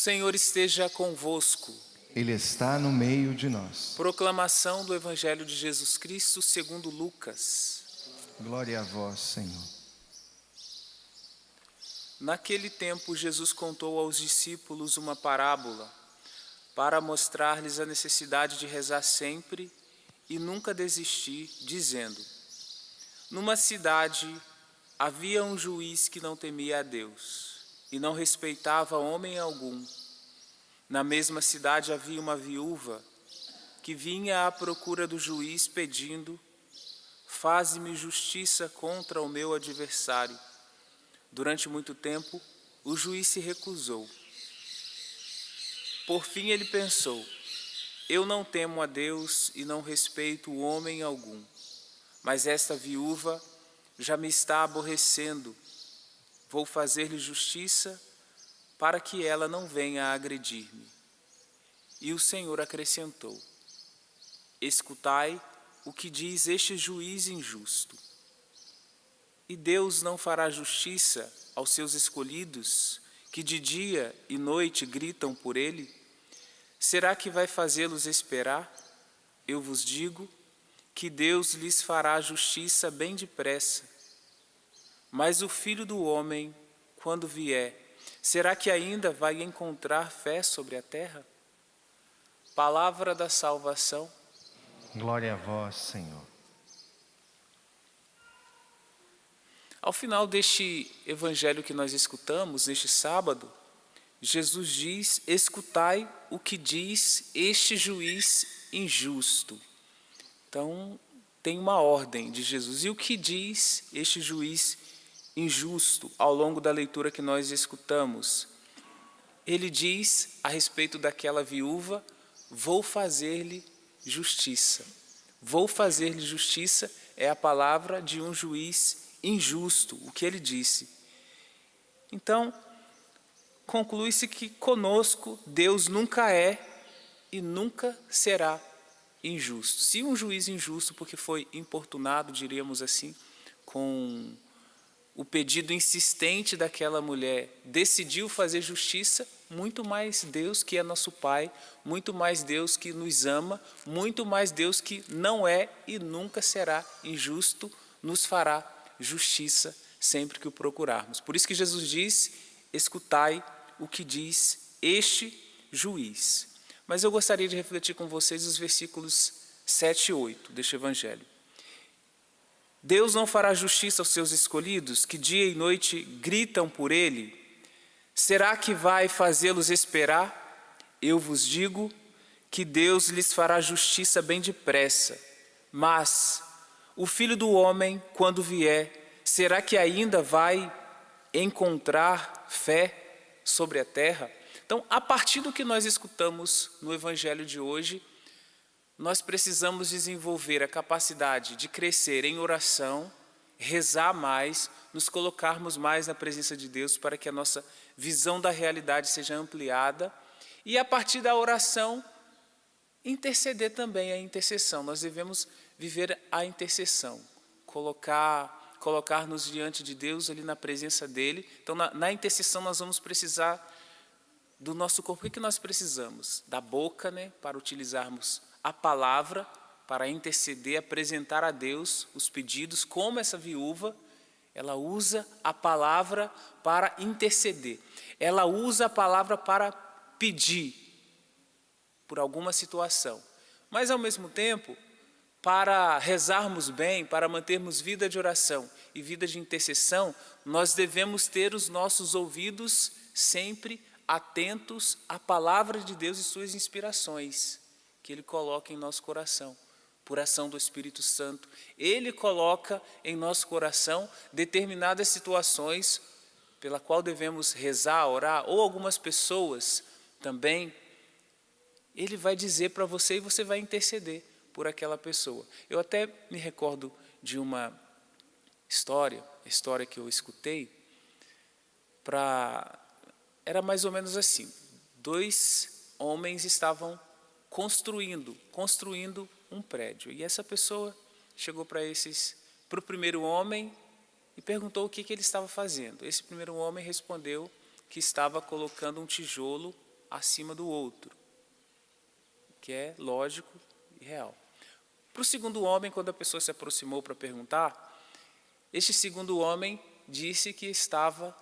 Senhor esteja convosco. Ele está no meio de nós. Proclamação do Evangelho de Jesus Cristo segundo Lucas. Glória a vós, Senhor. Naquele tempo, Jesus contou aos discípulos uma parábola para mostrar-lhes a necessidade de rezar sempre e nunca desistir, dizendo: Numa cidade havia um juiz que não temia a Deus e não respeitava homem algum. Na mesma cidade havia uma viúva que vinha à procura do juiz pedindo: Faze-me justiça contra o meu adversário. Durante muito tempo, o juiz se recusou. Por fim ele pensou: Eu não temo a Deus e não respeito o homem algum, mas esta viúva já me está aborrecendo. Vou fazer-lhe justiça para que ela não venha a agredir-me. E o Senhor acrescentou: Escutai o que diz este juiz injusto. E Deus não fará justiça aos seus escolhidos, que de dia e noite gritam por ele? Será que vai fazê-los esperar? Eu vos digo que Deus lhes fará justiça bem depressa. Mas o Filho do Homem, quando vier, será que ainda vai encontrar fé sobre a terra? Palavra da salvação. Glória a vós, Senhor. Ao final deste evangelho que nós escutamos, neste sábado, Jesus diz: escutai o que diz este juiz injusto. Então, tem uma ordem de Jesus. E o que diz este juiz injusto ao longo da leitura que nós escutamos? Ele diz a respeito daquela viúva: vou fazer-lhe justiça. Vou fazer-lhe justiça é a palavra de um juiz injusto, o que ele disse. Então, conclui-se que conosco Deus nunca é e nunca será injusto. Se um juiz injusto, porque foi importunado, diríamos assim, com o pedido insistente daquela mulher, decidiu fazer justiça, muito mais Deus que é nosso Pai, muito mais Deus que nos ama, muito mais Deus que não é e nunca será injusto, nos fará justiça sempre que o procurarmos. Por isso que Jesus diz: escutai o que diz este juiz. Mas eu gostaria de refletir com vocês os versículos 7 e 8 deste evangelho. Deus não fará justiça aos seus escolhidos, que dia e noite gritam por ele? Será que vai fazê-los esperar? Eu vos digo que Deus lhes fará justiça bem depressa. Mas o Filho do Homem, quando vier, será que ainda vai encontrar fé sobre a terra? Então, a partir do que nós escutamos no evangelho de hoje, nós precisamos desenvolver a capacidade de crescer em oração, rezar mais, nos colocarmos mais na presença de Deus para que a nossa visão da realidade seja ampliada e, a partir da oração, interceder também a intercessão. Nós devemos viver a intercessão, colocar-nos diante de Deus, ali na presença dEle. Então, na intercessão nós vamos precisar do nosso corpo. O que nós precisamos? Da boca, para utilizarmos a palavra, para interceder, apresentar a Deus os pedidos, como essa viúva, ela usa a palavra para interceder. Ela usa a palavra para pedir por alguma situação. Mas, ao mesmo tempo, para rezarmos bem, para mantermos vida de oração e vida de intercessão, nós devemos ter os nossos ouvidos sempre atentos à palavra de Deus e suas inspirações, que Ele coloca em nosso coração, por ação do Espírito Santo. Ele coloca em nosso coração determinadas situações pela qual devemos rezar, orar, ou algumas pessoas também. Ele vai dizer para você e você vai interceder por aquela pessoa. Eu até me recordo de uma história que eu escutei, era mais ou menos assim: 2 homens estavam construindo um prédio. E essa pessoa chegou para o primeiro homem e perguntou o que ele estava fazendo. Esse primeiro homem respondeu que estava colocando um tijolo acima do outro, que é lógico e real. Para o segundo homem, quando a pessoa se aproximou para perguntar, este segundo homem disse que estava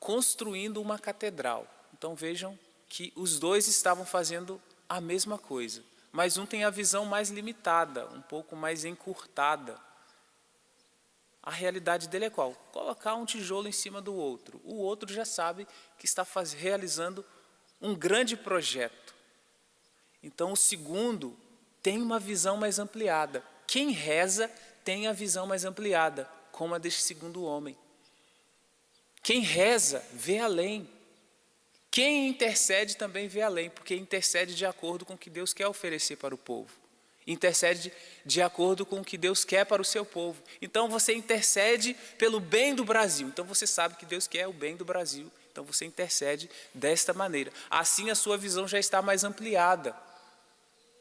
construindo uma catedral. Então vejam que os dois estavam fazendo a mesma coisa, mas um tem a visão mais limitada, um pouco mais encurtada. A realidade dele é qual? Colocar um tijolo em cima do outro. O outro já sabe que está realizando um grande projeto. Então o segundo tem uma visão mais ampliada. Quem reza tem a visão mais ampliada, como a deste segundo homem. Quem reza vê além. Quem intercede também vê além, porque intercede de acordo com o que Deus quer oferecer para o povo. Intercede de acordo com o que Deus quer para o seu povo. Então você intercede pelo bem do Brasil. Então você sabe que Deus quer o bem do Brasil. Então você intercede desta maneira. Assim a sua visão já está mais ampliada.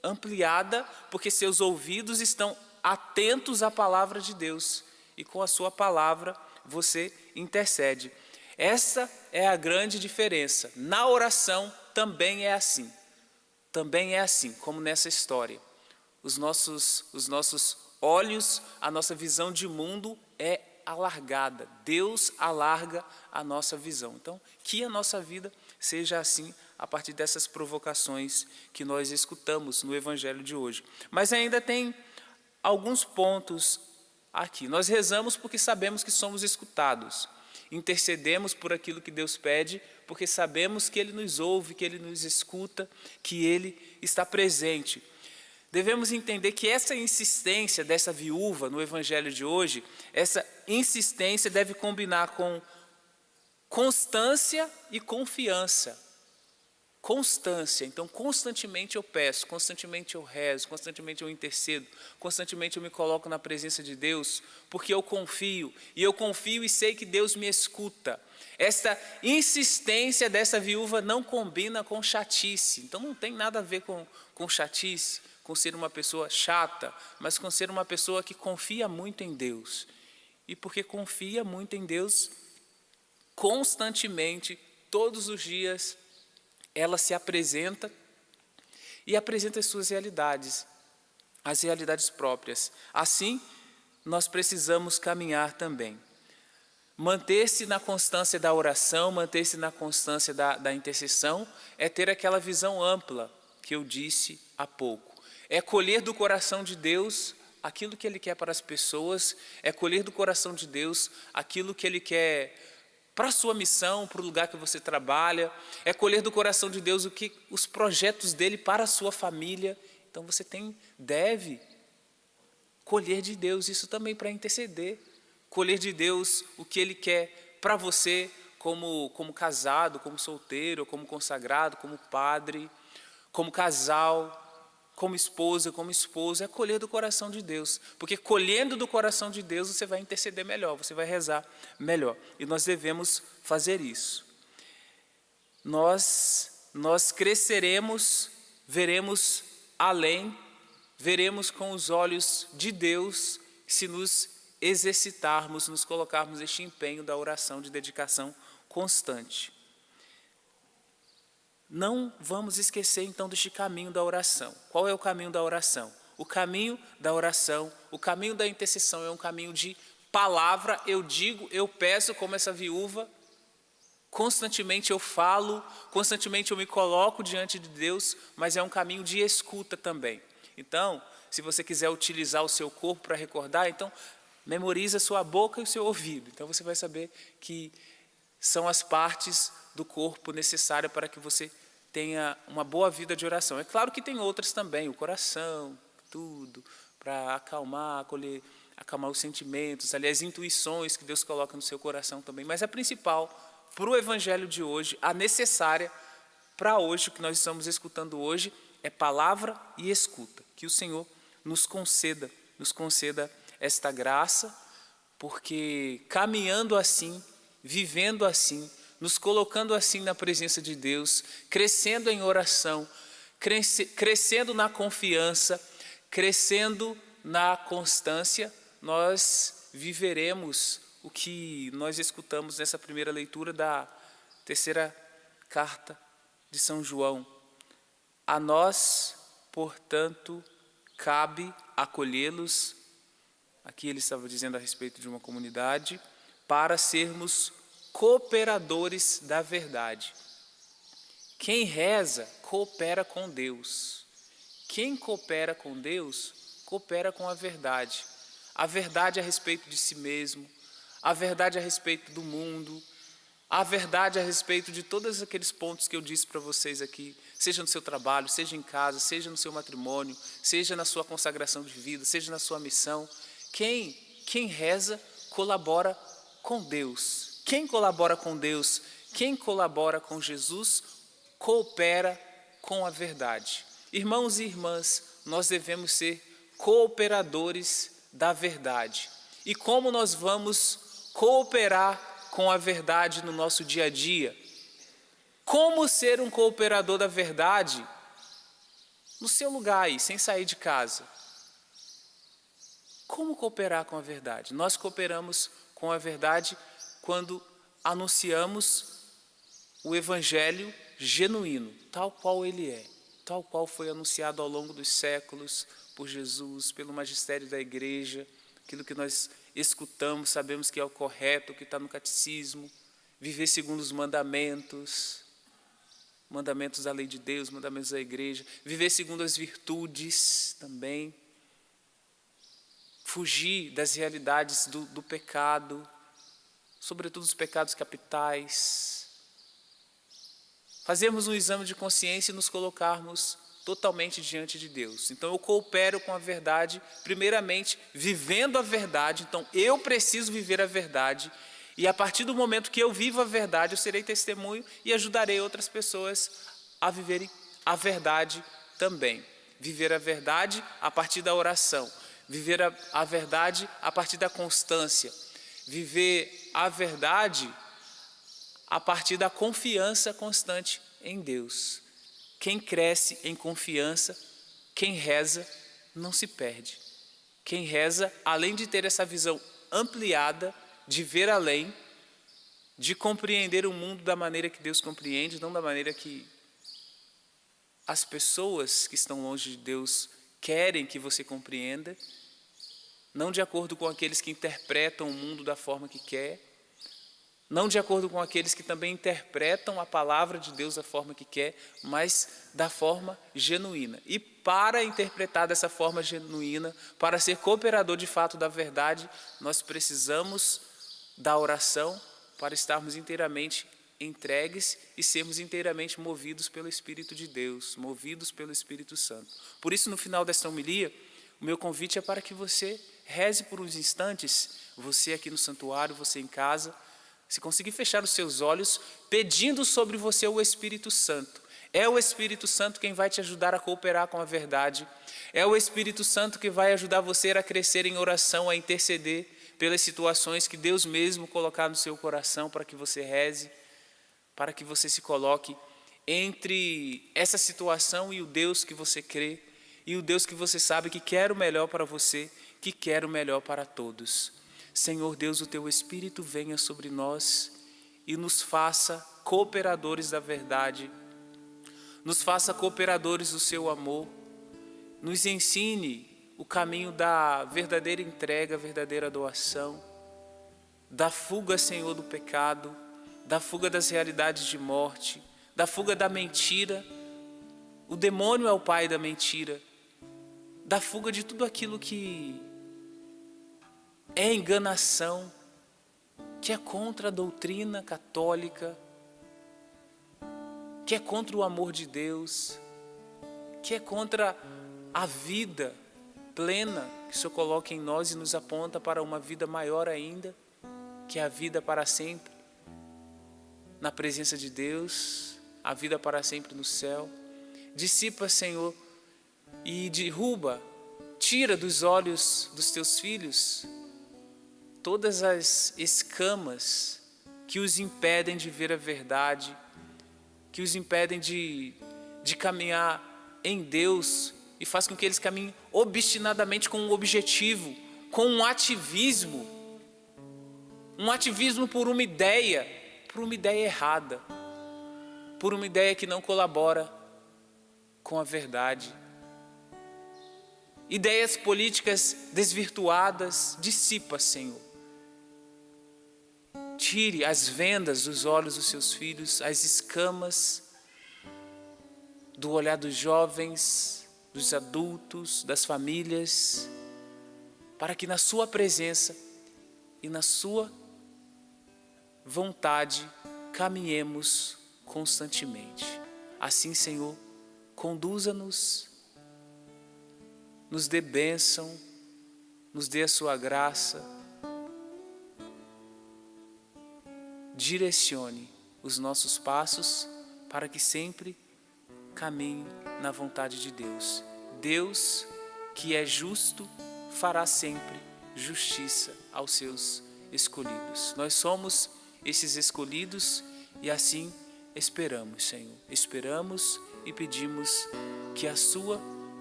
Ampliada porque seus ouvidos estão atentos à palavra de Deus. E com a sua palavra você intercede. Essa é a grande diferença. Na oração também é assim. Também é assim, como nessa história. Os nossos olhos, a nossa visão de mundo é alargada. Deus alarga a nossa visão. Então, que a nossa vida seja assim a partir dessas provocações que nós escutamos no Evangelho de hoje. Mas ainda tem alguns pontos aqui. Nós rezamos porque sabemos que somos escutados. Intercedemos por aquilo que Deus pede, porque sabemos que Ele nos ouve, que Ele nos escuta, que Ele está presente. Devemos entender que essa insistência dessa viúva no Evangelho de hoje, essa insistência deve combinar com constância e confiança. Constância, então constantemente eu peço, constantemente eu rezo, constantemente eu intercedo, constantemente eu me coloco na presença de Deus, porque eu confio e sei que Deus me escuta. Esta insistência dessa viúva não combina com chatice, então não tem nada a ver com chatice, com ser uma pessoa chata, mas com ser uma pessoa que confia muito em Deus. E porque confia muito em Deus, constantemente, todos os dias, ela se apresenta e apresenta as suas realidades, as realidades próprias. Assim, nós precisamos caminhar também. Manter-se na constância da oração, manter-se na constância da intercessão, é ter aquela visão ampla que eu disse há pouco. É colher do coração de Deus aquilo que Ele quer para as pessoas, é colher do coração de Deus aquilo que Ele quer para a sua missão, para o lugar que você trabalha, é colher do coração de Deus os projetos dele para a sua família. Então você deve colher de Deus isso também para interceder, colher de Deus o que Ele quer para você como casado, como solteiro, como consagrado, como padre, como casal, como esposa, como esposo, é colher do coração de Deus. Porque colhendo do coração de Deus, você vai interceder melhor, você vai rezar melhor. E nós devemos fazer isso. Nós cresceremos, veremos além, veremos com os olhos de Deus, se nos exercitarmos, nos colocarmos neste empenho da oração, de dedicação constante. Não vamos esquecer então deste caminho da oração. Qual é o caminho da oração? O caminho da oração, o caminho da intercessão é um caminho de palavra, eu digo, eu peço como essa viúva, constantemente eu falo, constantemente eu me coloco diante de Deus, mas é um caminho de escuta também. Então, se você quiser utilizar o seu corpo para recordar, então memoriza a sua boca e o seu ouvido. Então você vai saber que são as partes do corpo necessárias para que você tenha uma boa vida de oração. É claro que tem outras também, o coração, tudo, para acalmar os sentimentos, ali, as intuições que Deus coloca no seu coração também. Mas a principal, para o Evangelho de hoje, a necessária para hoje, o que nós estamos escutando hoje, é palavra e escuta. Que o Senhor nos conceda esta graça, porque caminhando assim, vivendo assim, nos colocando assim na presença de Deus, crescendo em oração, crescendo na confiança, crescendo na constância, nós viveremos o que nós escutamos nessa primeira leitura da terceira carta de São João: a nós, portanto, cabe acolhê-los, aqui ele estava dizendo a respeito de uma comunidade, para sermos cooperadores da verdade. Quem reza, coopera com Deus. Quem coopera com Deus, coopera com a verdade. A verdade a respeito de si mesmo, a verdade a respeito do mundo, a verdade a respeito de todos aqueles pontos que eu disse para vocês aqui, seja no seu trabalho, seja em casa, seja no seu matrimônio, seja na sua consagração de vida, seja na sua missão. Quem reza, colabora com Deus. Quem colabora com Deus, quem colabora com Jesus, coopera com a verdade. Irmãos e irmãs, nós devemos ser cooperadores da verdade. E como nós vamos cooperar com a verdade no nosso dia a dia? Como ser um cooperador da verdade no seu lugar aí, sem sair de casa? Como cooperar com a verdade? Nós cooperamos com a verdade quando anunciamos o evangelho genuíno, tal qual ele é, tal qual foi anunciado ao longo dos séculos por Jesus, pelo magistério da igreja, aquilo que nós escutamos, sabemos que é o correto, que está no catecismo, viver segundo os mandamentos da lei de Deus, mandamentos da igreja, viver segundo as virtudes também, fugir das realidades do pecado, sobretudo os pecados capitais, fazermos um exame de consciência e nos colocarmos totalmente diante de Deus. Então eu coopero com a verdade, primeiramente vivendo a verdade. Então eu preciso viver a verdade, e a partir do momento que eu vivo a verdade, eu serei testemunho e ajudarei outras pessoas a viverem a verdade também. Viver a verdade a partir da oração, viver a verdade a partir da constância, viver a verdade a partir da confiança constante em Deus. Quem cresce em confiança, quem reza, não se perde. Quem reza, além de ter essa visão ampliada, de ver além, de compreender o mundo da maneira que Deus compreende, não da maneira que as pessoas que estão longe de Deus querem que você compreenda, não de acordo com aqueles que interpretam o mundo da forma que quer, não de acordo com aqueles que também interpretam a palavra de Deus da forma que quer, mas da forma genuína. E para interpretar dessa forma genuína, para ser cooperador de fato da verdade, nós precisamos da oração para estarmos inteiramente entregues e sermos inteiramente movidos pelo Espírito de Deus, movidos pelo Espírito Santo. Por isso, no final desta homilia, o meu convite é para que você reze por uns instantes, você aqui no santuário, você em casa, se conseguir fechar os seus olhos, pedindo sobre você o Espírito Santo. É o Espírito Santo quem vai te ajudar a cooperar com a verdade. É o Espírito Santo que vai ajudar você a crescer em oração, a interceder pelas situações que Deus mesmo colocar no seu coração para que você reze, para que você se coloque entre essa situação e o Deus que você crê, e o Deus que você sabe que quer o melhor para você, que quer o melhor para todos. Senhor Deus, o Teu Espírito venha sobre nós e nos faça cooperadores da verdade, nos faça cooperadores do Seu amor, nos ensine o caminho da verdadeira entrega, verdadeira doação, da fuga, Senhor, do pecado, da fuga das realidades de morte, da fuga da mentira. O demônio é o pai da mentira, da fuga de tudo aquilo que é enganação, que é contra a doutrina católica, que é contra o amor de Deus, que é contra a vida plena que o Senhor coloca em nós e nos aponta para uma vida maior ainda, que é a vida para sempre na presença de Deus, a vida para sempre no céu. Dissipa, Senhor, e derruba, tira dos olhos dos Teus filhos todas as escamas que os impedem de ver a verdade, que os impedem de caminhar em Deus, e faz com que eles caminhem obstinadamente com um objetivo, com um ativismo por uma ideia errada, por uma ideia que não colabora com a verdade. Ideias políticas desvirtuadas, dissipa, Senhor. Tire as vendas dos olhos dos seus filhos, as escamas do olhar dos jovens, dos adultos, das famílias, para que na sua presença e na sua vontade caminhemos constantemente. Assim, Senhor, conduza-nos, nos dê bênção, nos dê a sua graça, direcione os nossos passos para que sempre caminhe na vontade de Deus. Deus, que é justo, fará sempre justiça aos seus escolhidos. Nós somos esses escolhidos e assim esperamos, Senhor. Esperamos e pedimos que a sua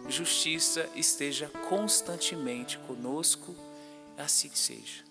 justiça esteja constantemente conosco. Assim seja.